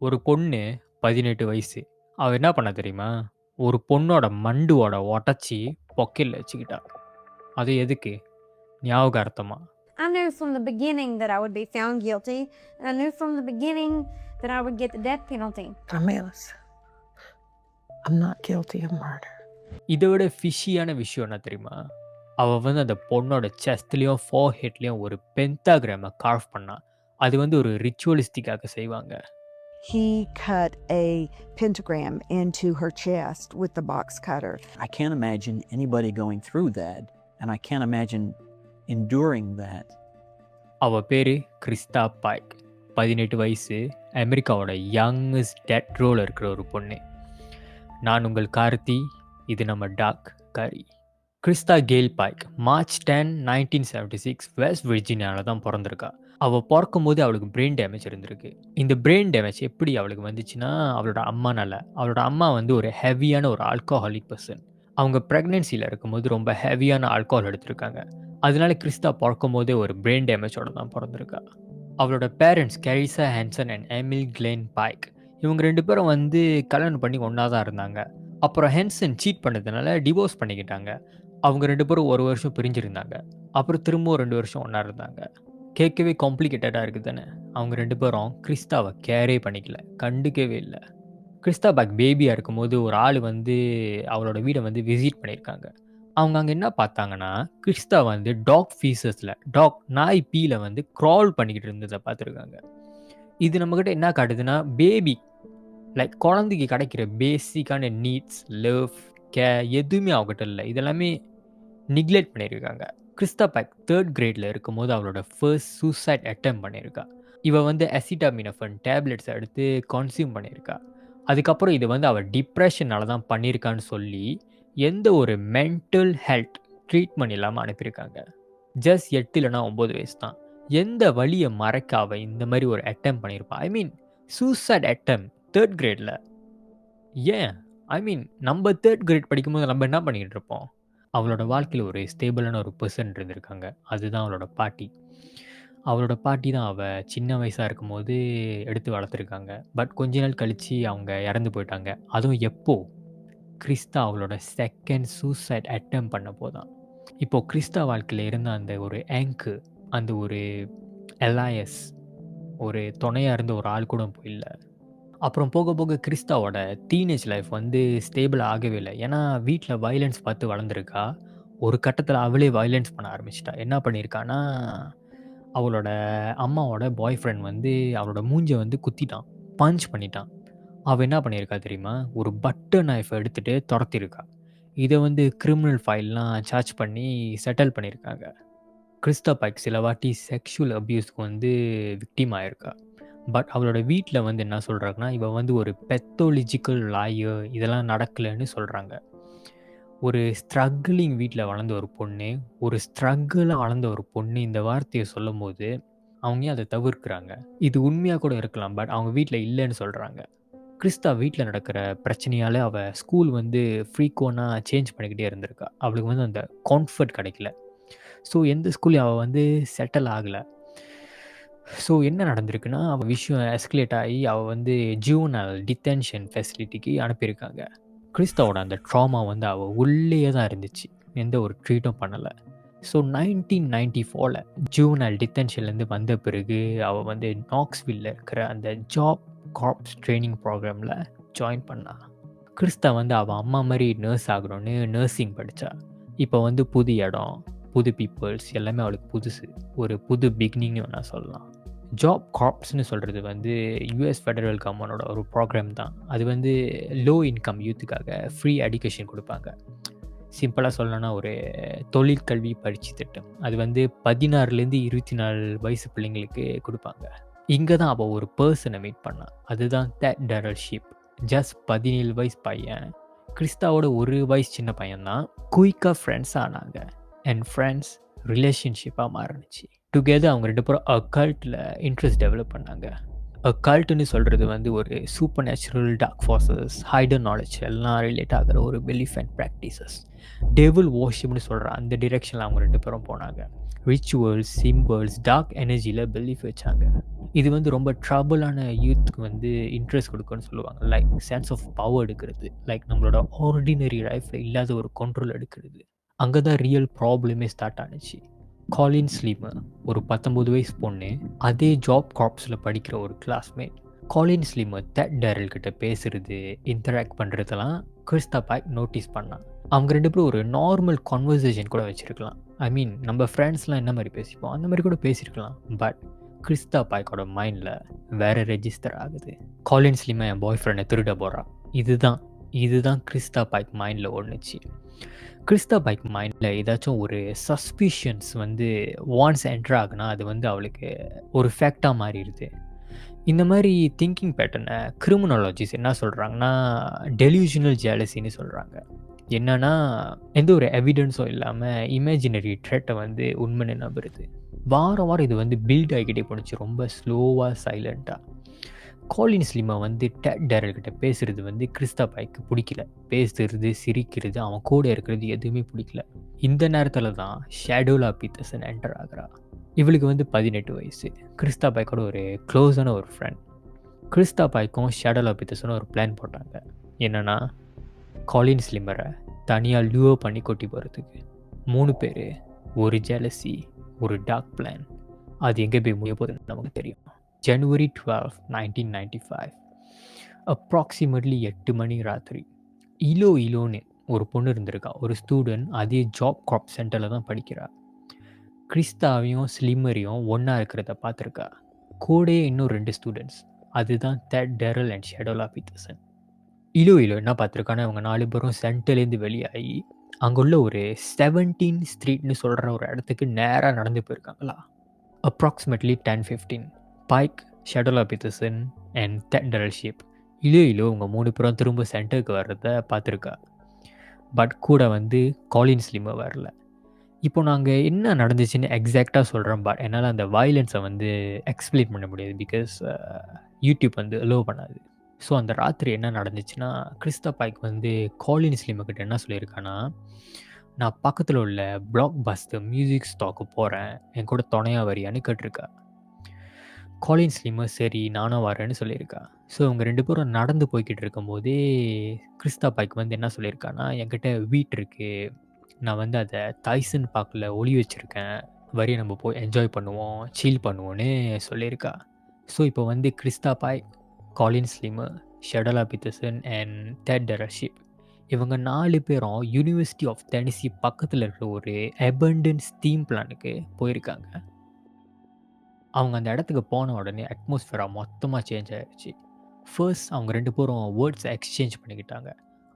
ஒரு பொண்ணு 18 வயசு. அவ என்ன பண்ணா தெரியுமா? ஒரு பொண்ணோட மண்டு ஓட ஒடச்சு பொக்கைல்ல வச்சுக்கிட்டா. அது எதுக்கு? ஞாபகார்த்தமா. I knew from the beginning that I would be found guilty, and I knew from the beginning that I would get the death penalty. Damilas, I'm not guilty of murder. இத விட ஃபிஷியான விஷயம் என்ன தெரியுமா? அவ வந்து அந்த பொண்ணோட செஸ்ட்லயும், ஃபோர்ஹெட்லயும் ஒரு பென்டாகிராம கார்வ் பண்ணா. அது வந்து ஒரு ரிச்சுவலிஸ்டிக்காக செய்வாங்க. He cut a pentagram into her chest with the box cutter. I can't imagine anybody going through that, and I can't imagine enduring that. அவ பேரு கிறிஸ்டா பைக். 18 வயசு. அமெரிக்காவோட யங்கஸ்ட் டெத் ரோல இருக்கிற ஒரு பொண்ணு. நான் உங்கள் கார்த்தி. இது நம்ம dark curry. Christa Gail Pike March 10, 1976 west விர்ஜீனியாவில் தான் பிறந்திருக்கா. அவள் பிறக்கும்போது அவளுக்கு பிரெயின் டேமேஜ் இருந்திருக்கு. இந்த பிரெயின் டேமேஜ் எப்படி அவளுக்கு வந்துச்சுன்னா, அவளோட அம்மானால. அவளோட அம்மா வந்து ஒரு ஹெவியான ஒரு ஆல்கஹாலிக் பர்சன். அவங்க ப்ரெக்னென்சியில் இருக்கும்போது ரொம்ப ஹெவியான ஆல்கஹால் எடுத்திருக்காங்க. அதனால கிறிஸ்டா பிறக்கும் போதே ஒரு பிரெயின் டேமேஜோட தான் பிறந்திருக்கா. அவளோட parents Carissa Hanson and Emil Glenn Pike. இவங்க 2 பேரும் வந்து கல்யாணம் பண்ணி ஒன்றா தான் இருந்தாங்க. அப்புறம் ஹென்சன் சீட் பண்ணதுனால டிவோர்ஸ் பண்ணிக்கிட்டாங்க. அவங்க 2 பேரும் 1 வருஷம் பிரிஞ்சிருந்தாங்க. அப்புறம் திரும்பவும் 2 வருஷம் ஒன்றா இருந்தாங்க. கேட்கவே காம்ப்ளிகேட்டடாக இருக்குது தானே. அவங்க 2 பேரும் கிறிஸ்டாவை கேரே பண்ணிக்கல, கண்டுக்கவே இல்லை. கிறிஸ்டா பேக் பேபியாக இருக்கும்போது ஒரு ஆள் வந்து அவளோட வீடை வந்து விசிட் பண்ணியிருக்காங்க. அவங்க அங்கே என்ன பார்த்தாங்கன்னா, கிறிஸ்டா வந்து டாக் ஃபீசஸில் நாய் பீல வந்து க்ரால் பண்ணிக்கிட்டு இருந்ததை பார்த்துருக்காங்க. இது நம்மக்கிட்ட என்ன காட்டுதுன்னா, பேபி லைக் குழந்தைக்கு கிடைக்கிற பேசிக்கான நீட்ஸ், லவ், கேர் எதுவுமே அவங்ககிட்ட இல்லை. இதெல்லாமே நிக்லெக்ட் பண்ணியிருக்காங்க. கிறிஸ்டா பேக் 3rd கிரேடில் இருக்கும்போது அவளோட ஃபர்ஸ்ட் சூசைட் அட்டெம்ப்ட் பண்ணியிருக்கா. இவள் வந்து அசிட்டாமினோஃபன் டேப்லெட்ஸ் எடுத்து கன்சியூம் பண்ணியிருக்கா. அதுக்கப்புறம் இது வந்து அவள் டிப்ரெஷனால தான் பண்ணியிருக்கான்னு சொல்லி எந்த ஒரு மென்டல் ஹெல்த் ட்ரீட்மெண்ட் இல்லாமல் அனுப்பியிருக்காங்க. ஜஸ்ட் 8 இல்லைனா 9 வயசு தான். எந்த வழியை மறைக்க அவள் இந்த மாதிரி ஒரு அட்டெம்ப்ட் பண்ணியிருப்பா? ஐ மீன் சூசைட் அட்டெம்ப்ட் 3rd கிரேடில். ஏன்? ஐ மீன் நம்ம 3rd கிரேட் படிக்கும்போது நம்ம என்ன பண்ணிக்கிட்டு இருப்போம்? அவளோட வாழ்க்கையில் ஒரு ஸ்டேபிளான ஒரு பர்சன் இருந்திருக்காங்க. அதுதான் அவளோட பாட்டி. அவளோட பாட்டி தான் அவள் சின்ன வயசாக இருக்கும்போது எடுத்து வளர்த்துருக்காங்க. பட் கொஞ்ச நாள் கழித்து அவங்க இறந்து போயிட்டாங்க. அதுவும் எப்போ? கிறிஸ்டா அவளோட 2nd சூசைட் அட்டெம்ப்ட் பண்ண போதான். இப்போது கிறிஸ்டா வாழ்க்கையில் இருந்த அந்த ஒரு ஆங்கு, அந்த ஒரு எலாயஸ், ஒரு துணையாக இருந்த ஒரு ஆள் கூட இப்போ இல்லை. அப்புறம் போக போக கிறிஸ்டாவோட டீனேஜ் லைஃப் வந்து ஸ்டேபிள் ஆகவே இல்லை. ஏன்னா வீட்டில் வயலன்ஸ் பார்த்து வளர்ந்துருக்கா. ஒரு கட்டத்தில் அவளே வயலன்ஸ் பண்ண ஆரம்பிச்சிட்டா. என்ன பண்ணியிருக்கான்னா, அவளோட அம்மாவோட பாய் ஃப்ரெண்ட் வந்து அவளோட மூஞ்சை வந்து குத்திட்டான், பஞ்ச் பண்ணிட்டான். அவள் என்ன பண்ணியிருக்கா தெரியுமா? ஒரு பட்டர் நைஃப் எடுத்துகிட்டு துரத்திருக்கா. இதை வந்து கிரிமினல் ஃபைல்லாம் சார்ஜ் பண்ணி செட்டில் பண்ணியிருக்காங்க. கிறிஸ்டா பைக் சில வாட்டி செக்ஷுவல் அப்யூஸ்க்கு வந்து விக்டிம் ஆயிருக்கா. பட் அவளோட வீட்டில் வந்து என்ன சொல்கிறாங்கன்னா, இவள் வந்து ஒரு பெத்தோலஜிக்கல் லாயர், இதெல்லாம் நடக்கலைன்னு சொல்கிறாங்க. ஒரு ஸ்ட்ரகிளிங் வீட்டில் வளர்ந்த ஒரு பொண்ணு, ஒரு ஸ்ட்ரகிளாக வளர்ந்த ஒரு பொண்ணு இந்த வார்த்தையை சொல்லும் போது அவங்க அதை தவிர்க்கிறாங்க. இது உண்மையாக கூட இருக்கலாம், பட் அவங்க வீட்டில் இல்லைன்னு சொல்கிறாங்க. கிறிஸ்டா வீட்டில் நடக்கிற பிரச்சனையால் அவள் ஸ்கூல் வந்து ஃப்ரீக்வெண்ட்டாக சேஞ்ச் பண்ணிக்கிட்டே இருந்திருக்கா. அவளுக்கு வந்து அந்த காம்ஃபர்ட் கிடைக்கல. ஸோ எந்த ஸ்கூல்லையும் அவள் வந்து செட்டில் ஆகலை. ஸோ என்ன நடந்திருக்குன்னா, அவள் விஷயம் எஸ்கலேட் ஆகி அவள் வந்து ஜூவனல் டிடென்ஷன் ஃபெசிலிட்டிக்கு அனுப்பியிருக்காங்க. கிறிஸ்டாவோட அந்த ட்ராமா வந்து அவள் உள்ளேயே தான் இருந்துச்சு, எந்த ஒரு ட்ரீட்டும் பண்ணலை. ஸோ 1994 ஜூவனல் டிடென்ஷன்லேருந்து வந்த பிறகு அவள் வந்து நாக்ஸ்வில்ல இருக்கிற அந்த ஜாப் கார்ப்ஸ் ட்ரைனிங் ப்ரோக்ராமில் ஜாயின் பண்ணா. கிறிஸ்டா வந்து அவள் அம்மா மாதிரி நர்ஸ் ஆகணும்னு நர்சிங் படித்தா. இப்போ வந்து புது இடம், புது பீப்புள்ஸ் எல்லாமே அவளுக்கு புதுசு. ஒரு புது பிகினிங்னு நான் சொல்லலாம். ஜாப் கார்ப்ஸ்னு சொல்கிறது வந்து யூஎஸ் ஃபெடரல் கவர்மெண்டோட ஒரு ப்ரோக்ராம் தான். அது வந்து லோ இன்கம் யூத்துக்காக ஃப்ரீ எஜுகேஷன் கொடுப்பாங்க. சிம்பிளாக சொல்லணும்னா ஒரு தொழிற்கல்வி பயிற்சி திட்டம். அது வந்து 16லேருந்து 24 வயசு பிள்ளைங்களுக்கு கொடுப்பாங்க. இங்கே தான் அவள் ஒரு பர்சனை மீட் பண்ணாள். அதுதான் தேட் டெரல் ஷீப். ஜஸ்ட் 17 வயசு பையன், கிறிஸ்டாவோட 1 வயசு சின்ன பையன்தான். குயிக்காக ஃப்ரெண்ட்ஸ் ஆனாங்க. அண்ட் ஃப்ரெண்ட்ஸ் ரிலேஷன்ஷிப்பாக மாறினுச்சு. டுகெதர் அவங்க 2 பேரும் அக்கல்ட்டில் இன்ட்ரெஸ்ட் டெவலப் பண்ணாங்க. அக்கல்ட்டுன்னு சொல்கிறது வந்து ஒரு super natural dark forces, hidden knowledge எல்லாம் ரிலேட் ஆகிற ஒரு பிலீஃப் அண்ட் ப்ராக்டிசஸ். டெவில் வர்ஷிப்னு சொல்கிற அந்த டிரெக்ஷனில் அவங்க 2 பேரும் போனாங்க. ரிச்சுவல்ஸ், சிம்பிள்ஸ், டார்க் எனர்ஜியில் பிலீஃப் வச்சாங்க. இது வந்து ரொம்ப ட்ரபிளான யூத்துக்கு வந்து இன்ட்ரெஸ்ட் கொடுக்குன்னு சொல்லுவாங்க. லைக் சென்ஸ் ஆஃப் பவர் எடுக்கிறது, லைக் நம்மளோட ஆர்டினரி லைஃப்பில் இல்லாத ஒரு கண்ட்ரோல் எடுக்கிறது. அங்கே தான் ரியல் ப்ராப்ளமே ஸ்டார்ட் ஆனுச்சு. காலின் ஸ்லீமர் ஒரு 19 வயசு பொண்ணு, அதே ஜாப் கார்ப்ஸில் படிக்கிற ஒரு கிளாஸ்மேட். காலின் ஸ்லீமர் டெட் டேரல் கிட்ட பேசுறது, இன்டராக்ட் பண்ணுறதெல்லாம் கிறிஸ்டா பாய்க் நோட்டீஸ் பண்ணான். அவங்க 2 பேரும் ஒரு நார்மல் கான்வர்சேஷன் கூட வச்சுருக்கலாம். ஐ மீன் நம்ம ஃப்ரெண்ட்ஸ்லாம் என்ன மாதிரி பேசிப்போம் அந்த மாதிரி கூட பேசியிருக்கலாம். பட் கிறிஸ்டா பாய்க்கோட மைண்டில் வேறு ரெஜிஸ்டர் ஆகுது. காலின் ஸ்லீமர் என் பாய் ஃப்ரெண்டை திருட போகிறான். இதுதான் கிறிஸ்டா பாய்க் மைண்டில் ஓடுனுச்சு. கிறிஸ்டா பாய்க் மைண்டில் ஏதாச்சும் ஒரு சஸ்பிஷன்ஸ் வந்து வான்ஸ் என்டர் ஆகுனா அது வந்து அவளுக்கு ஒரு ஃபேக்டாக மாறிடுது. இந்த மாதிரி திங்கிங் பேட்டர்னை கிரிமினாலஜிஸ் என்ன சொல்கிறாங்கன்னா டெலியூஷனல் ஜெலசின்னு சொல்கிறாங்க. என்னன்னா எந்த ஒரு எவிடன்ஸும் இல்லாமல் இமேஜினரி த்ரெட்டை வந்து உண்மைன்னு நம்புறது. வாரம் இது வந்து பில்ட் ஆகிக்கிட்டே போணுச்சு, ரொம்ப ஸ்லோவாக சைலண்ட்டாக. காலின் ஸ்லீமர் வந்து டெட் டேரல் கிட்ட பேசுகிறது வந்து கிறிஸ்டா பாய்க்கு பிடிக்கல. பேசுறது, சிரிக்கிறது, அவன் கூட இருக்கிறது எதுவுமே பிடிக்கல. இந்த நேரத்தில் தான் ஷேடோலா பீட்டர்சன் என்டர் ஆகிறா. இவளுக்கு வந்து 18 வயசு. கிறிஸ்டா பாய்க்கோட ஒரு க்ளோஸான ஒரு ஃப்ரெண்ட். கிறிஸ்டா பாய்க்கும் ஷேடோலா பீட்டர்சனும் ஒரு பிளான் போட்டாங்க. என்னென்னா காலின் ஸ்லிமரை தனியாக லியூவோ பண்ணி கொட்டி போகிறதுக்கு. 3 பேர், ஒரு ஜெலசி, ஒரு டார்க் பிளான். அது எங்கே போய் முடிய போகுதுன்னு நமக்கு தெரியும். January 12, 1995 அப்ராக்சிமேட்லி 8 மணி ராத்திரி. இலோன்னு ஒரு பொண்ணு இருந்திருக்கா, ஒரு ஸ்டூடெண்ட். அதே ஜாப் கார்ப் சென்டரில் தான் படிக்கிறா. கிறிஸ்டாவையும் ஸ்லிமரையும் ஒன்றா இருக்கிறத பார்த்துருக்கா. கூடயே இன்னும் 2 ஸ்டூடெண்ட்ஸ். அதுதான் டெட் டேரல் அண்ட் ஷேடோலா பீட்டர்சன். இலோ என்ன பார்த்துருக்கானா அவங்க 4 பேரும் சென்டர்லேருந்து வெளியாகி அங்குள்ள ஒரு 17 ஸ்ட்ரீட்னு சொல்கிற ஒரு இடத்துக்கு நேராக நடந்து போயிருக்காங்களா. Approximately 10:15 Pike, Shadolla Peterson and Tadaryl Shipp இலோ அவங்க 3 பேரும் திரும்ப சென்டருக்கு வர்றத பார்த்துருக்கா. பட் கூட வந்து காலின் ஸ்லிமர் வரல. இப்போ நாங்கள் என்ன நடந்துச்சுன்னு எக்ஸாக்டாக சொல்கிறோம். பட் என்னால் அந்த வயலன்ஸை வந்து எக்ஸ்பிளைன் பண்ண முடியாது, பிகாஸ் யூடியூப் வந்து அலோவ் பண்ணாது. ஸோ அந்த ராத்திரி என்ன நடந்துச்சுன்னா, கிறிஸ்டா பாய்க் வந்து காலின் ஸ்லிமர் கிட்ட என்ன சொல்லியிருக்கான்னா, நான் பக்கத்தில் உள்ள பிளாக் பஸ்டர் மியூசிக் ஸ்டாக்கு போகிறேன், என் கூட துணையாக வரியான்னு கேட்டிருக்கா. காலின் ஸ்லிமர் சரி நானும் வரேன்னு சொல்லியிருக்கா. ஸோ அவங்க 2 பேரும் நடந்து போய்கிட்டு இருக்கும்போதே கிறிஸ்டா பாய்க் வந்து என்ன சொல்லியிருக்கான்னா, என்கிட்ட வீட் இருக்குது, நான் வந்து அதை டைசன் பார்க்கில் ஒளி வச்சுருக்கேன், வரைய நம்ம போய் என்ஜாய் பண்ணுவோம், சீல் பண்ணுவோன்னு சொல்லியிருக்கா. ஸோ இப்போ வந்து Christa Pike, Colleen Slemmer, Shadolla Peterson and Tadaryl Shipp இவங்க 4 பேரும் யூனிவர்சிட்டி ஆஃப் டெனசி பக்கத்தில் இருக்கிற ஒரு அபண்டன்ஸ் தீம் பிளானுக்கு போயிருக்காங்க. அவங்க அந்த இடத்துக்கு போன உடனே அட்மாஸ்ஃபியராக மொத்தமாக சேஞ்ச் ஆகிடுச்சு. ஃபர்ஸ்ட் அவங்க 2 பேரும் வேர்ட்ஸை எக்ஸ்சேஞ்ச் பண்ணிக்கிட்டாங்க.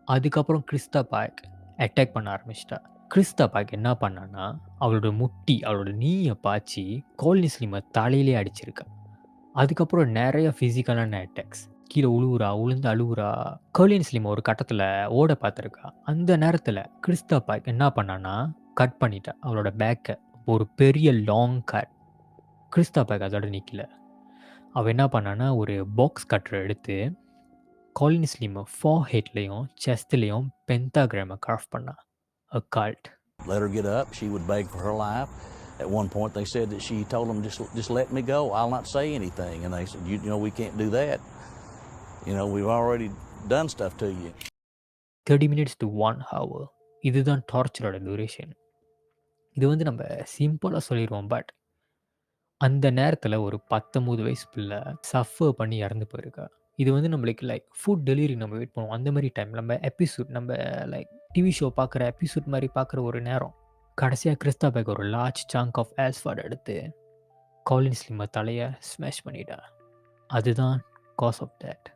அதுக்கப்புறம் கிறிஸ்டா பாய்க் அட்டாக் பண்ண ஆரம்பிச்சிட்டா. கிறிஸ்டா பாய்க் என்ன பண்ணான்னா, அவளோட முட்டி, அவளோட நீயை பாய்ச்சி காலின் ஸ்லிமர் தலையிலே அடிச்சிருக்கா. அதுக்கப்புறம் நிறைய ஃபிசிக்கலான அட்டாக்ஸ். கீழே உளுந்து அழுவுறா. காலின் ஸ்லிமர் ஒரு கட்டத்தில் ஓட பார்த்துருக்கா. அந்த நேரத்தில் கிறிஸ்டா பாய்க் என்ன பண்ணான்னா, கட் பண்ணிட்டா அவளோட பேக்கை, ஒரு பெரிய லாங் கட். கிறிஸ்டா பாய்க் அதோட நிற்கல. அவள் என்ன பண்ணான்னா, ஒரு பாக்ஸ் கட்டரை எடுத்து காலின் ஸ்லிமர் ஃபோர்ஹெட்லேயும் செஸ்ட்லேயும் பென்டாகிராமை கிராஃப்ட் பண்ணா. அ called. Let her get up. She would beg for her life. At one point, they said that she told them, just let me go. I'll not say anything. And they said, you know, we can't do that. You know, we've already done stuff to you. 30 minutes to 1 hour. இதுதான் டார்ச்சரோட duration. இது வந்து நம்ம சிம்பிளாக சொல்லிடுவோம். But அந்த நேரத்தில் ஒரு 19 வயசு பிள்ளை சஃபர் பண்ணி இறந்து போயிருக்கா. இது வந்து நம்மளுக்கு லைக் ஃபுட் டெலிவரி நம்ம வெயிட் பண்ணுவோம். அந்த மாதிரி டைம் நம்ம எபிசோட், நம்ம லைக் டிவி ஷோ பார்க்குற எபிசோட் மாதிரி பார்க்குற ஒரு நேரம். கடைசியாக கிறிஸ்டா பாய்க் ஒரு லார்ஜ் சாங்க் ஆஃப் ஆஸ்ஃபால்ட் எடுத்து காலின் ஸ்லிமர் தலையை ஸ்மாஷ் பண்ணிட்டா. அதுதான் காஸ் ஆஃப் தேட்.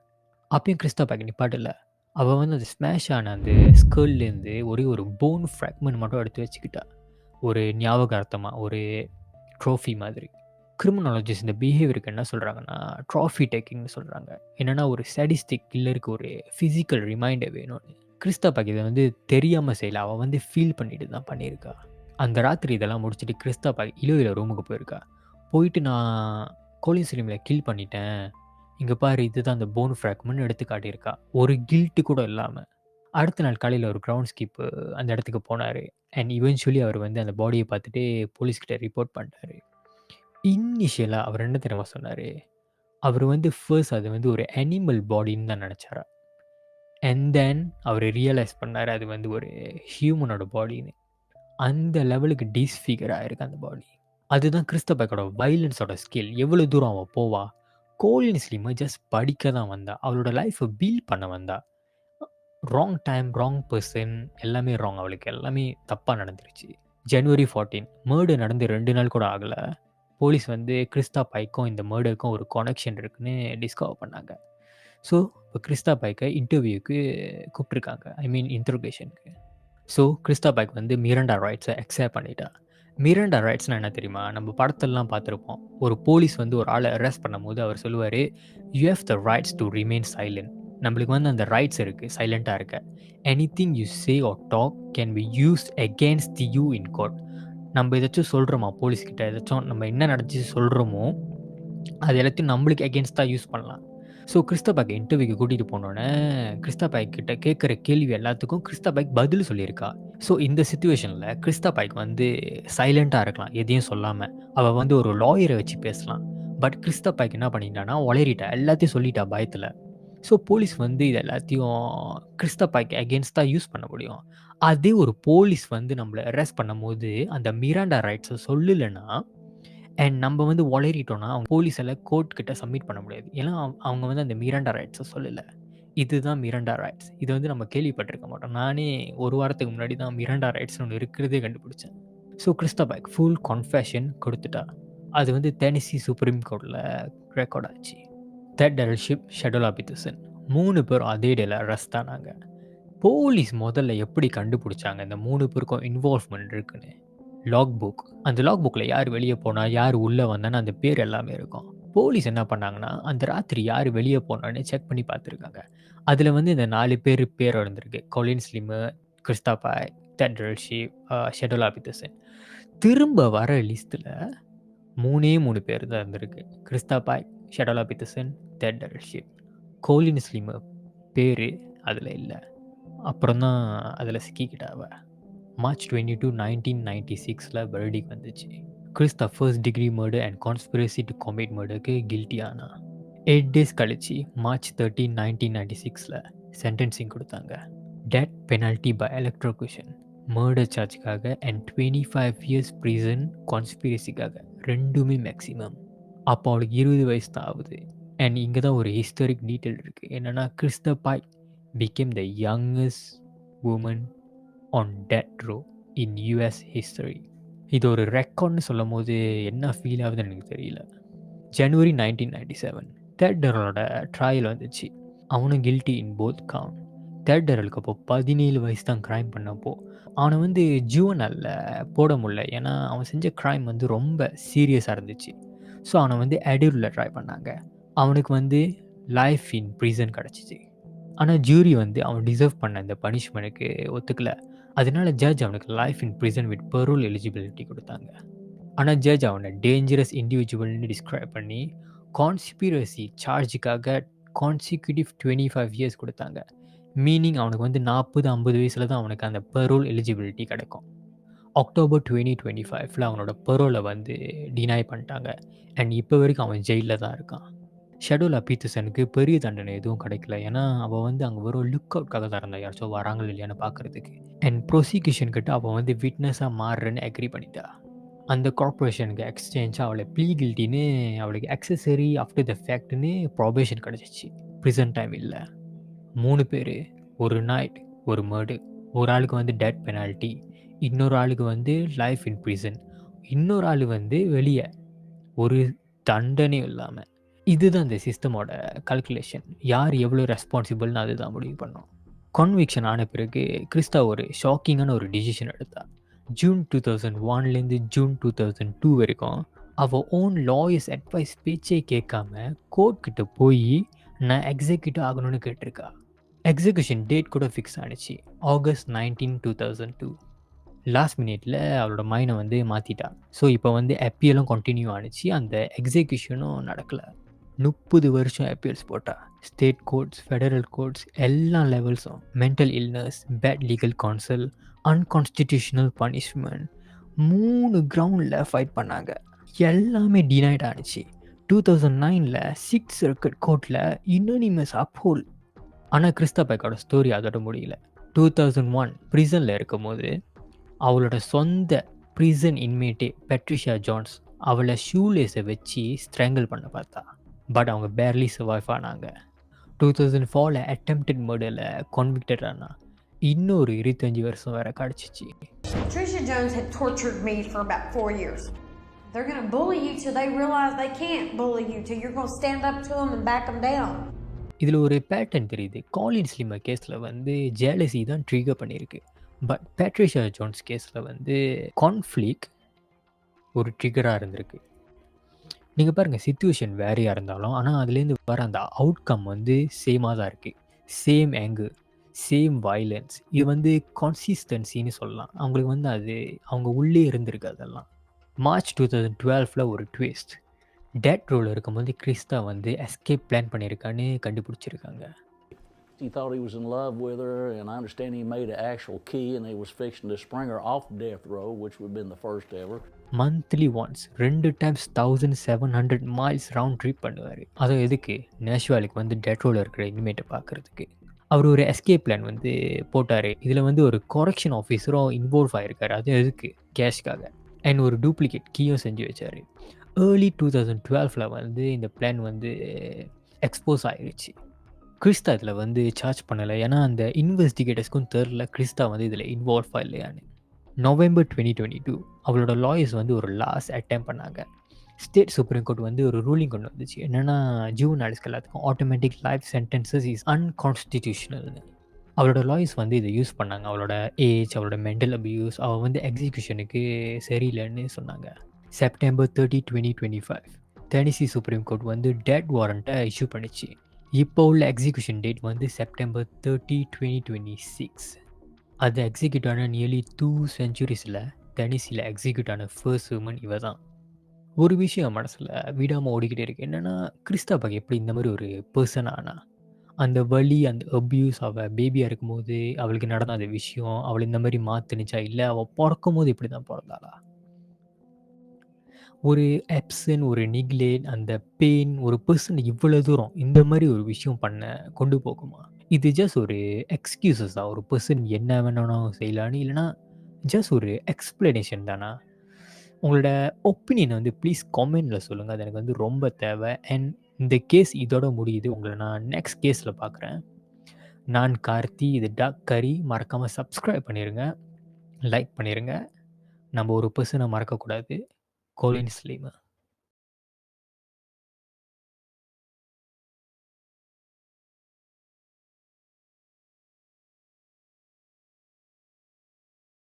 அப்பயும் கிறிஸ்டா பாய்க் நிப்பாட்டில்லை. அவள் வந்து அது ஸ்மாஷ் ஆன அந்த ஸ்கர்லேருந்து ஒரு போன் ஃப்ராக்மெண்ட் மட்டும் எடுத்து வச்சுக்கிட்டா, ஒரு ஞாபகார்த்தமாக, ஒரு ட்ரோஃபி மாதிரி. கிரிமினாலஜிஸ்ட் இந்த பிஹேவியருக்கு என்ன சொல்கிறாங்கன்னா, ட்ராஃபி டேக்கிங்னு சொல்கிறாங்க. என்னென்னா ஒரு சாடிஸ்டிக் கில்லருக்கு ஒரு ஃபிசிக்கல் ரிமைண்டர் வேணும்னு. கிறிஸ்டா பாய்க் இதை வந்து தெரியாமல் செய்யலை, அவள் வந்து ஃபீல் பண்ணிட்டு தான் பண்ணியிருக்கா. அந்த ராத்திரி இதெல்லாம் முடிச்சுட்டு கிறிஸ்டா பாய்க் இலோவில் ரூமுக்கு போயிருக்கா. போயிட்டு நான் காலின் ஸ்லிமரை கில் பண்ணிட்டேன், இங்கே பாரு இதுதான் அந்த போன் ஃப்ராக்மெண்ட் எடுத்து காட்டியிருக்கா. ஒரு கில்ட்டு கூட இல்லாமல். அடுத்த நாள் காலையில ஒரு கிரவுண்ட் ஸ்கீப்பு அந்த இடத்துக்கு போனாரு. அண்ட் இவென்ச்சுவலி அவர் வந்து அந்த பாடிய பார்த்துட்டு போலீஸ்கிட்ட ரிப்போர்ட் பண்ணிட்டாரு. இனிஷியலா அவர் என்ன தெரியுமா சொன்னாரு? அவரு வந்து ஃபர்ஸ்ட் அது வந்து ஒரு அனிமல் பாடின்னு தான் நெனச்சாராம். அண்ட் தென் அவரு ரியலைஸ் பண்ணாரு அது வந்து ஒரு ஹியூமனோட பாடின்னு. அந்த லெவலுக்கு டிஸ்ஃபிகர் ஆயிருக்கு அந்த பாடி. அதுதான் கிறிஸ்டபேக்கோட வயலன்ஸோட ஸ்கேல். எவ்வளோ தூரம் அவ போவா? கோலின் ஸ்லிம் ஜஸ்ட் படிக்க தான் வந்தா. அவளோட லைஃப்ப பில்ட் பண்ண வந்தா. ராங் டைம், ராங் பெர்சன் எல்லாமே ராங். அவளுக்கு எல்லாமே தப்பா நடந்துருச்சு. ஜனவரி 14 மர்டர் நடந்து 2 நாள் கூட ஆகல. போலீஸ் வந்து கிறிஸ்டா பைக்கும் இந்த மர்டருக்கும் ஒரு கனெக்ஷன் இருக்குன்னு டிஸ்கவர் பண்ணாங்க. ஸோ, இப்போ கிறிஸ்டா பைக்க இன்டர்வியூக்கு கூப்பிட்டுருக்காங்க. ஐ மீன் இன்ட்ரோகேஷனுக்கு. ஸோ, கிறிஸ்டா பைக் வந்து மிராண்டா ரைட்ஸை அக்செப்ட் பண்ணிட்டா. மிராண்டா ரைட்ஸ்னா என்ன தெரியுமா? நம்ம படத்தெல்லாம் பார்த்துருப்போம். ஒரு போலீஸ் வந்து ஒரு ஆளை அரெஸ்ட் பண்ணும்போது அவர் சொல்லுவாரு, "you have the rights to remain silent." நம்மளுக்கு வந்து அந்த ரைட்ஸ் இருக்குது சைலண்ட்டாக இருக்க. Anything you say or talk can be used against you in court. நம்ம ஏதாச்சும் சொல்கிறோமா போலீஸ்கிட்ட, ஏதாச்சும் நம்ம என்ன நடந்துச்சு சொல்கிறோமோ அது எல்லாத்தையும் நம்மளுக்கு அகேன்ஸ்டாக யூஸ் பண்ணலாம். ஸோ கிறிஸ்டா பைக் இன்டர்வியூக்கு கூட்டிகிட்டு போனோன்னே கிறிஸ்டா பைக் கிட்ட கேட்குற கேள்வி எல்லாத்துக்கும் கிறிஸ்டா பைக் பதில் சொல்லியிருக்கா. ஸோ இந்த சுச்சுவேஷனில் கிறிஸ்டா பைக் வந்து சைலண்ட்டாக இருக்கலாம் எதையும் சொல்லாமல். அவள் வந்து ஒரு லாயரை வச்சு பேசலாம். பட் கிறிஸ்டா பைக் என்ன பண்ணிட்டான்னா உளறிட்டா, எல்லாத்தையும் சொல்லிட்டா பயத்தில். ஸோ போலீஸ் வந்து இது எல்லாத்தையும் கிறிஸ்டா பைக் அகேன்ஸ்டாக யூஸ் பண்ண முடியும். அதே ஒரு போலீஸ் வந்து நம்மளை அரெஸ்ட் பண்ணும்போது அந்த மிராண்டா ரைட்ஸை சொல்லலைன்னா அண்ட் நம்ம வந்து உளறிட்டோம்னா அவங்க போலீஸால் கோர்ட் கிட்ட சப்மிட் பண்ண முடியாது. ஏன்னா அவங்க வந்து அந்த மிராண்டா ரைட்ஸை சொல்லலை. இதுதான் மிராண்டா ரைட்ஸ். இது வந்து நம்ம கேள்விப்பட்டிருக்க மாட்டோம். நானே ஒரு வாரத்துக்கு முன்னாடி தான் மிராண்டா ரைட்ஸ்னு ஒன்று இருக்கிறதே கண்டுபிடிச்சேன். So Crysta bike full confession கொடுத்துட்டா. அது வந்து டெனசி சுப்ரீம் கோர்ட்டில் ரெக்கார்ட் ஆச்சு. தெட் டெரல்ஷிப், ஷெடோலா பீட்டர்சன் 3 பேரும் அதே டேல அரெஸ்ட் ஆனாங்க. போலீஸ் முதல்ல எப்படி கண்டுபிடிச்சாங்க இந்த 3 பேருக்கும் இன்வால்வ்மெண்ட் இருக்குன்னு? Log book. அந்த லாக் புக்கில் யார் வெளியே போனா, யார் உள்ளே வந்தான்னு அந்த பேர் எல்லாமே இருக்கும். போலீஸ் என்ன பண்ணாங்கன்னா, அந்த ராத்திரி யார் வெளியே போனான்னு செக் பண்ணி பார்த்துருக்காங்க. அதில் வந்து இந்த 4 பேர் இருந்திருக்கு. Colleen Slemmer, Christa Pike, Tadaryl Shipp, Shadolla Peterson. திரும்ப வர லிஸ்ட்டில் 3 பேர் தான் இருந்திருக்கு. Christa Pike, Shadolla Peterson, Tadaryl Shipp. Colleen Slemmer பேர் அதில் இல்லை. அப்புறம் தான் அதில் சிக்கிக்கிட்டா அவ. மார்ச் 22, 1996 வெர்டிக் வந்துச்சு. Christa first degree murder and conspiracy to commit மர்டருக்கு கில்ட்டி ஆனா. 8 டேஸ் கழிச்சு மார்ச் 13, 1996 சென்டென்சிங் கொடுத்தாங்க. Death penalty by electrocution, murder சார்ஜுக்காக அண்ட் 25 இயர்ஸ் ப்ரிசன் கான்ஸ்பிரசிக்காக, ரெண்டுமே மேக்ஸிமம். அப்போ அவளுக்கு 20 வயசு தான் ஆகுது. அண்ட் இங்கே தான் ஒரு ஹிஸ்டாரிக் டீட்டெயில் இருக்குது. என்னென்னா Crysta bike became the youngest woman on death row in US history. இது ஒரு ரெக்கார்ட்னு சொல்லும் போது என்ன ஃபீல் ஆகுதுன்னு எனக்கு தெரியல. ஜனவரி 1997 டெட் டெரலோட ட்ரையல் வந்துச்சு. அவனும் கில்ட்டி இன் போத் கவுண்ட். டெட் டெரலுக்கு அப்போ 17 வயசு தான் க்ரைம் பண்ணப்போ அவனை வந்து ஜூவனலில் போட முடியல. ஏன்னா அவன் செஞ்ச க்ரைம் வந்து ரொம்ப சீரியஸாக இருந்துச்சு. ஸோ அவனை வந்து அடியூரில் ட்ரை பண்ணாங்க. அவனுக்கு வந்து லைஃப் இன் ப்ரிசன் கிடச்சிச்சு. ஆனால் ஜூரி வந்து அவன் டிசர்வ் பண்ண இந்த பனிஷ்மெண்ட்டுக்கு ஒத்துக்கல. அதனால ஜட்ஜ் அவனுக்கு life in prison with parole eligibility கொடுத்தாங்க. ஆனால் ஜட்ஜ் அவனை டேஞ்சரஸ் இண்டிவிஜுவல்னு டிஸ்கிரைப் பண்ணி கான்ஸ்பிரசி சார்ஜுக்காக கான்சிக்யூட்டிவ் 25 இயர்ஸ் கொடுத்தாங்க. மீனிங் அவனுக்கு வந்து 40-50 வயசில் தான் அவனுக்கு அந்த பரோல் எலிஜிபிலிட்டி கிடைக்கும். அக்டோபர் 2025 அவனோட பரோலை வந்து டினை பண்ணிட்டாங்க. அண்ட் இப்போ வரைக்கும் அவன் ஜெயிலில் தான் இருக்கான். ஷெடோலா பீட்டர்சனுக்கு பெரிய தண்டனை எதுவும் கிடைக்கல. ஏன்னா அவள் வந்து அங்கே வெறும் லுக் அவுட்காக தான் இருந்தாள், யாராச்சும் வராங்களோ இல்லையான்னு பார்க்குறதுக்கு. அண்ட் ப்ரொசிக்யூஷன் கிட்ட அவள் வந்து விட்னஸாக மாறுறேன்னு அக்ரி பண்ணிட்டா. அந்த கார்பரேஷனுக்கு எக்ஸ்சேஞ்சாக அவளை ப்ளீ கில்ட்டின்னு அவளுக்கு அக்சசரி ஆஃப்டர் த ஃபேக்ட்னு ப்ராபேஷன் கிடச்சிச்சு. ப்ரிசன் டைம் இல்லை. 3 பேர், ஒரு நைட், ஒரு மர்டர். ஒரு ஆளுக்கு வந்து டெத் பெனால்ட்டி, இன்னொரு ஆளுக்கு வந்து லைஃப் இன் ப்ரிசன், இன்னொரு ஆள் வந்து வெளியே ஒரு தண்டனையும் இல்லாமல். இதுதான் இந்த சிஸ்டமோட கல்குலேஷன். யார் எவ்வளோ ரெஸ்பான்சிபிள்னு அதுதான் முடிவு பண்ணோம். கான்விக்ஷன் ஆன பிறகு கிறிஸ்டா ஒரு ஷாக்கிங்கான ஒரு டிசிஷன் எடுத்தா. ஜூன் 2001 ஜூன் 2002 வரைக்கும் அவள் ஓன் லாயர்ஸ் அட்வைஸ் பேச்சே கேட்காம கோர்ட் கிட்ட போய் நான் எக்ஸிக்யூட்டிவ் ஆகணும்னு கேட்டிருக்கா. எக்ஸிக்யூஷன் டேட் கூட ஃபிக்ஸ் ஆனிச்சு, ஆகஸ்ட் 19, 2002. லாஸ்ட் மினிட்ல அவளோட மைண்டை வந்து மாற்றிட்டா. ஸோ இப்போ வந்து அப்பீலும் கண்டினியூ ஆனிச்சு, அந்த எக்ஸிக்யூஷனும் நடக்கலை. 30 வருஷம் அப்பீல்ஸ் போட்டா. ஸ்டேட் கோர்ட்ஸ், ஃபெடரல் கோர்ட்ஸ் எல்லா லெவல்ஸும் mental illness, bad legal council, unconstitutional punishment 3 கிரவுண்டில் ஃபைட் பண்ணாங்க. எல்லாமே டினைட் ஆனிச்சு. 2009ல் 6th சர்க்கிட் கோர்ட்டில் யுனானிமஸ் அப்ஹோல். ஆனால் கிறிஸ்டா பைக்கோட ஸ்டோரி அதோட முடியல. 2001 ப்ரிசனில் இருக்கும்போது அவளோட சொந்த ப்ரிசன் இன்மேட்டே பெட்ரிஷியா ஜான்ஸ் அவளை ஷூலேஸை வச்சு ஸ்ட்ராங்கிள் பண்ண பார்த்தா. பட் அவங்க பேர்லி சர்வைவ் ஆனாங்க. 2004ல் அட்டெம்ப்டட் மர்டரில் கான்விக்டட் ஆனா. இன்னொரு 25 வருஷம் வேற கிடச்சிச்சு. Patricia Jones had tortured me for about 4 years. They're going to bully you till they realize they can't bully you, till you're going to stand up to them and back them down. இதில் ஒரு pattern தெரியுது. காலின் ஸ்லிமர் கேஸில் வந்து ஜேலசி தான் trigger பண்ணியிருக்கு. But Patricia Jones கேஸில் வந்து conflict ஒரு ட்ரிகராக இருந்திருக்கு. நீங்கள் பாருங்கள், சிச்சுவேஷன் வேறையாக இருந்தாலும் ஆனால் அதுலேருந்து வர அந்த அவுட்கம் வந்து சேமாக தான் இருக்குது. Same angle, same violence. இது வந்து கான்சிஸ்டன்சின்னு சொல்லலாம். அவங்களுக்கு வந்து அது அவங்க உள்ளே இருந்திருக்கு. அதெல்லாம் மார்ச் 2012ல் ஒரு ட்விஸ்ட். டெட் ரோல் இருக்கும்போது கிறிஸ்டா வந்து எஸ்கேப் பிளான் பண்ணியிருக்கான்னு கண்டுபிடிச்சிருக்காங்க. He thought he was in love with her, and I understand he made an actual key, and they was fixing to spring her off death row, which would have been the first ever. Monthly once 2 times 1700 miles round trip பண்ணுவார். அதை எதுக்கு? நேஷ்வாலுக்கு வந்து dead role இருக்கிற இனிமேட்டை பார்க்குறதுக்கு. அவர் ஒரு escape plan வந்து போட்டார். இதில் வந்து ஒரு கரெக்ஷன் ஆஃபீஸரும் இன்வால்வ் ஆகிருக்காரு. அது எதுக்கு? கேஷ்காக. அண்ட் ஒரு டூப்ளிகேட் கீயும் செஞ்சு வச்சார். ஏர்லி 2012ல் வந்து இந்த பிளான் வந்து எக்ஸ்போஸ் ஆகிடுச்சு. கிறிஸ்டா இதில் வந்து சார்ஜ் பண்ணலை. ஏன்னா அந்த இன்வெஸ்டிகேட்டர்ஸ்க்கும் தெரில கிறிஸ்டா வந்து இதில் இன்வால்வ் இல்லையான்னு. நவம்பர் 2022 அவளோட லாயர்ஸ் வந்து ஒரு லாஸ் அட்டெம்ப்ட் பண்ணாங்க. ஸ்டேட் சுப்ரீம் கோர்ட் வந்து ஒரு ரூலிங் கொண்டு வந்துச்சு. என்னென்னா ஜூவனல்ஸ்க்கு எல்லாத்துக்கும் ஆட்டோமேட்டிக் லைஃப் சென்டென்சஸ் இஸ் அன்கான்ஸ்டிடியூஷனல்னு. அவளோட லாயர்ஸ் வந்து இதை யூஸ் பண்ணாங்க. அவளோட ஏஜ், அவளோட மென்டல் அபியூஸ், அவள் வந்து எக்ஸிக்யூஷனுக்கு சரியில்லைன்னு சொன்னாங்க. செப்டம்பர் 30, 2025 டெனிசி சுப்ரீம் கோர்ட் வந்து டெட் வாரண்ட்டை இஷ்யூ பண்ணிச்சு. இப்போ உள்ள எக்ஸிக்யூஷன் டேட் வந்து செப்டம்பர் 30, 2026. அது எக்ஸிக்யூட் ஆன நியர்லி 2 centuries டெனிசியில் எக்ஸிக்யூட் ஆன ஃபர்ஸ்ட் உமன் இவ தான். ஒரு விஷயம் மனசில் விடாமல் ஓடிக்கிட்டே இருக்கு. என்னென்னா கிறிஸ்டா பக் எப்படி இந்த மாதிரி ஒரு பர்சன் ஆனா? அந்த வலி, அந்த அப்யூஸ், அவள் பேபியாக இருக்கும்போது அவளுக்கு நடந்த அந்த விஷயம் அவள் இந்த மாதிரி மாற்றுனுச்சா, இல்லை அவள் பிறக்கும் போது இப்படி தான் பிறந்தாளா? ஒரு எப்சன், ஒரு நிக்லேட், அந்த பெயின் ஒரு பர்சன் இவ்வளோ தூரம் இந்த மாதிரி ஒரு விஷயம் பண்ண கொண்டு போகுமா? இது ஜஸ்ட் ஒரு எக்ஸ்கியூசஸ் தான். ஒரு பர்சன் என்ன வேணாலும் செய்யலான்னு, இல்லைனா ஜஸ்ட் ஒரு எக்ஸ்பிளனேஷன் தானா? உங்களோட ஒப்பீனியன் வந்து ப்ளீஸ் காமெண்டில் சொல்லுங்கள். அது எனக்கு வந்து ரொம்ப தேவை. அண்ட் இந்த கேஸ் இதோட முடியுது. உங்களை நான் நெக்ஸ்ட் கேஸில் பார்க்குறேன். நான் கார்த்தி, இது டாக் கரி. மறக்காமல் சப்ஸ்கிரைப் பண்ணிடுங்க, லைக் பண்ணிடுங்க. நம்ம ஒரு பர்சனை மறக்கக்கூடாது. கோலின் ஸ்லீமர்.